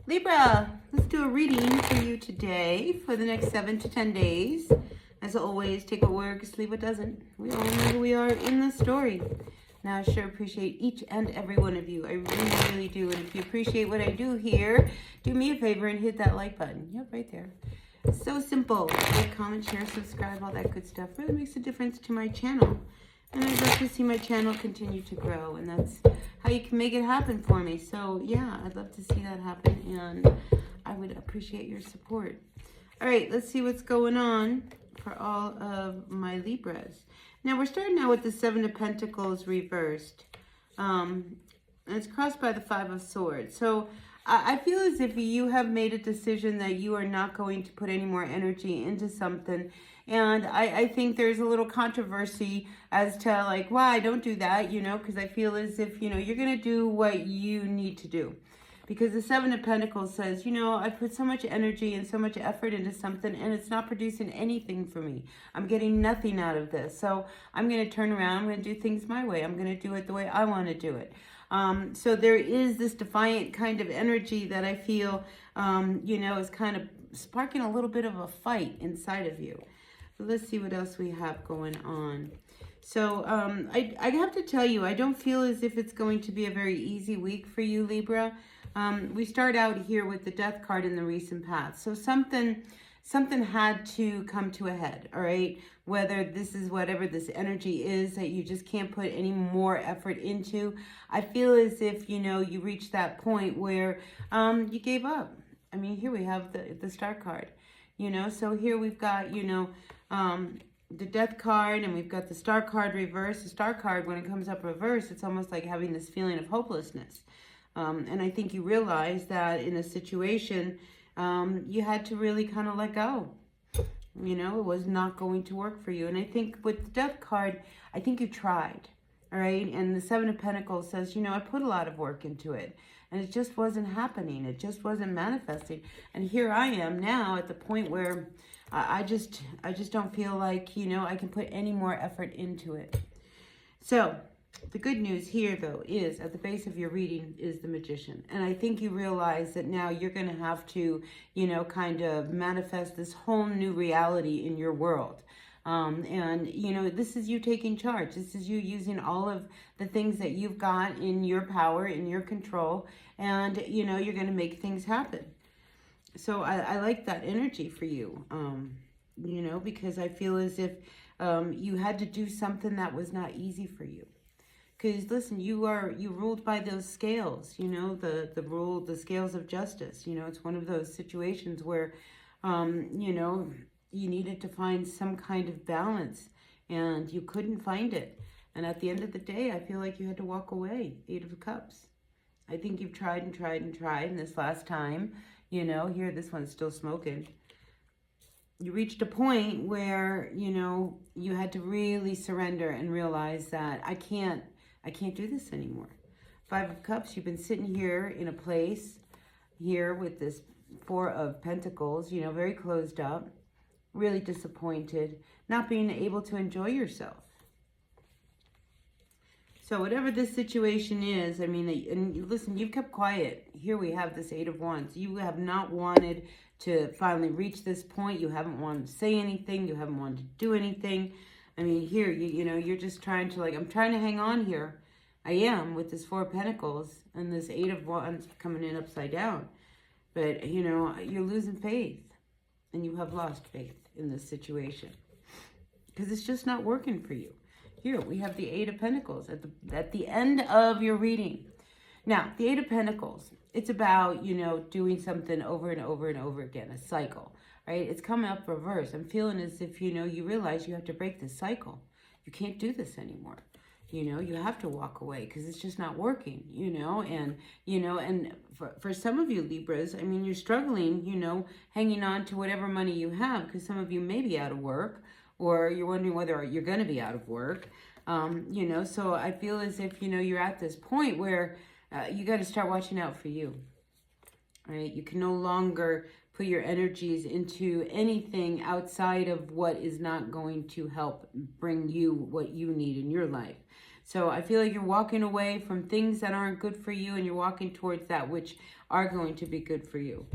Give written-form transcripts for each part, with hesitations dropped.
Libra, let's do a reading for you today for the next 7 to 10 days. As always, take what works, leave what doesn't. We all know who we are in the story. Now, I sure appreciate each and every one of you. I really, really do. And if you appreciate what I do here, do me a favor and hit that like button. Yep, right there. So simple. Like, comment, share, subscribe, all that good stuff. Really makes a difference to my channel. And I'd love to see my channel continue to grow. And that's how you can make it happen for me. So, yeah, I'd love to see that happen. And I would appreciate your support. All right, let's see what's going on for all of my Libras. Now, we're starting out with the Seven of Pentacles reversed. And it's crossed by the Five of Swords. So, I feel as if you have made a decision that you are not going to put any more energy into something. And I think there's a little controversy as to like, why don't do that, because I feel as if, you're going to do what you need to do. Because the Seven of Pentacles says, I put so much energy and so much effort into something and it's not producing anything for me. I'm getting nothing out of this. So I'm going to turn around. I'm going to do things my way. I'm going to do it the way I want to do it. So there is this defiant kind of energy that I feel, is kind of sparking a little bit of a fight inside of you. But let's see what else we have going on. So I have to tell you, I don't feel as if it's going to be a very easy week for you, Libra. We start out here with the Death card in the recent past. So something had to come to a head, all right? Whether this is whatever this energy is that you just can't put any more effort into. I feel as if, you reached that point where you gave up. I mean, here we have the Star card, So here we've got, the Death card and we've got the Star card reversed. The Star card, when it comes up reversed, it's almost like having this feeling of hopelessness. And I think you realize that in a situation, you had to really kind of let go. It was not going to work for you. And I think with the Death card, I think you tried, all right? And the Seven of Pentacles says, I put a lot of work into it. And it just wasn't happening. It just wasn't manifesting. And here I am now at the point where I just don't feel like, I can put any more effort into it. So the good news here, though, is at the base of your reading is the Magician. And I think you realize that now you're going to have to, kind of manifest this whole new reality in your world. This is you taking charge. This is you using all of the things that you've got in your power, in your control. And, you're going to make things happen. So I like that energy for you, because I feel as if you had to do something that was not easy for you. Because listen, you ruled by those scales, the scales of justice. It's one of those situations where, you needed to find some kind of balance and you couldn't find it. And at the end of the day, I feel like you had to walk away. Eight of Cups. I think you've tried and tried and tried. And this last time, here, this one's still smoking. You reached a point where, you had to really surrender and realize that I can't do this anymore. Five of Cups, you've been sitting here in a place here with this Four of Pentacles, very closed up, really disappointed, not being able to enjoy yourself. So whatever this situation is, I mean, and listen, you've kept quiet. Here we have this Eight of Wands. You have not wanted to finally reach this point. You haven't wanted to say anything. You haven't wanted to do anything. I mean, here, you're just trying to, I'm trying to hang on here. I am with this Four of Pentacles and this Eight of Wands coming in upside down. But, you're losing faith. And you have lost faith in this situation. Because it's just not working for you. Here, we have the Eight of Pentacles at the end of your reading. Now, the Eight of Pentacles, it's about, doing something over and over and over again, a cycle. Right? It's coming up reverse. I'm feeling as if, you realize you have to break this cycle. You can't do this anymore. You have to walk away because it's just not working, and for some of you Libras, I mean, you're struggling, hanging on to whatever money you have because some of you may be out of work or you're wondering whether you're going to be out of work, so I feel as if, you're at this point where you got to start watching out for you. Right? You can no longer put your energies into anything outside of what is not going to help bring you what you need in your life. So I feel like you're walking away from things that aren't good for you, and you're walking towards that which are going to be good for you.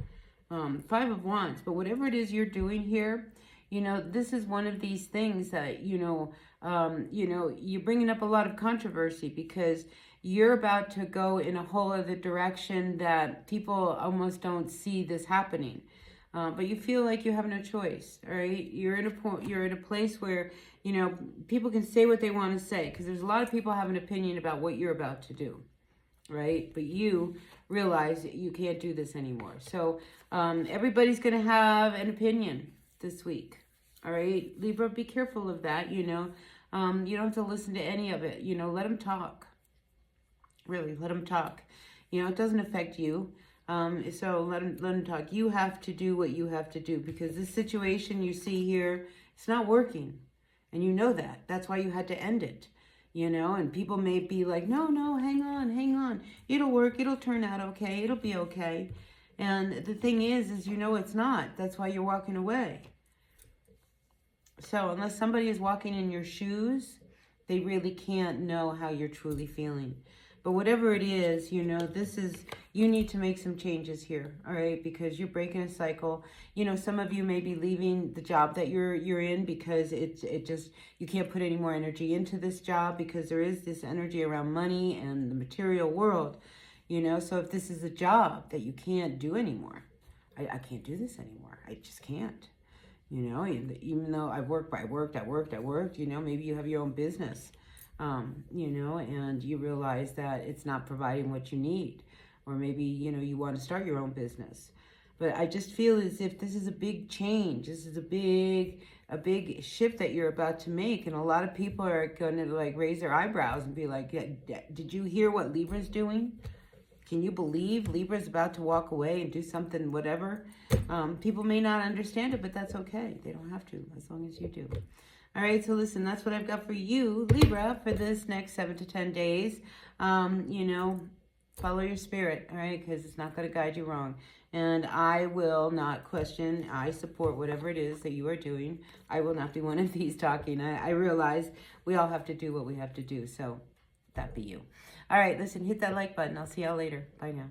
Five of Wands. But whatever it is you're doing here, you know, this is one of these things that, you're bringing up a lot of controversy because you're about to go in a whole other direction that people almost don't see this happening. But you feel like you have no choice, all right? You're in a place where, you know, people can say what they want to say because there's a lot of people have an opinion about what you're about to do, right? But you realize that you can't do this anymore. So everybody's going to have an opinion this week, all right? Libra, be careful of that, you know. You don't have to listen to any of it. You know, let them talk. Really, let them talk. You know, it doesn't affect you. So let them talk. You have to do what you have to do because this situation you see here, it's not working. And you know that. That's why you had to end it. You know, and people may be like, no, hang on. It'll work. It'll turn out okay. It'll be okay. And the thing is you know it's not. That's why you're walking away. So unless somebody is walking in your shoes, they really can't know how you're truly feeling. But whatever it is, you know, you need to make some changes here, all right? Because you're breaking a cycle. You know, some of you may be leaving the job that you're in because you can't put any more energy into this job because there is this energy around money and the material world, you know? So if this is a job that you can't do anymore, I can't do this anymore. I just can't, you know? Even though I worked, you know, maybe you have your own business. You know, and you realize that it's not providing what you need. Or maybe, you know, you want to start your own business. But I just feel as if this is a big change. This is a big shift that you're about to make. And a lot of people are going to like raise their eyebrows and be like, yeah, did you hear what Libra's doing? Can you believe Libra's about to walk away and do something, whatever? People may not understand it, but that's okay. They don't have to, as long as you do. All right, so listen, that's what I've got for you, Libra, for this next 7 to 10 days. You know, follow your spirit, all right, because it's not going to guide you wrong. And I will not question. I support whatever it is that you are doing. I will not be one of these talking. I realize we all have to do what we have to do, so that be you. All right, listen, hit that like button. I'll see y'all later. Bye now.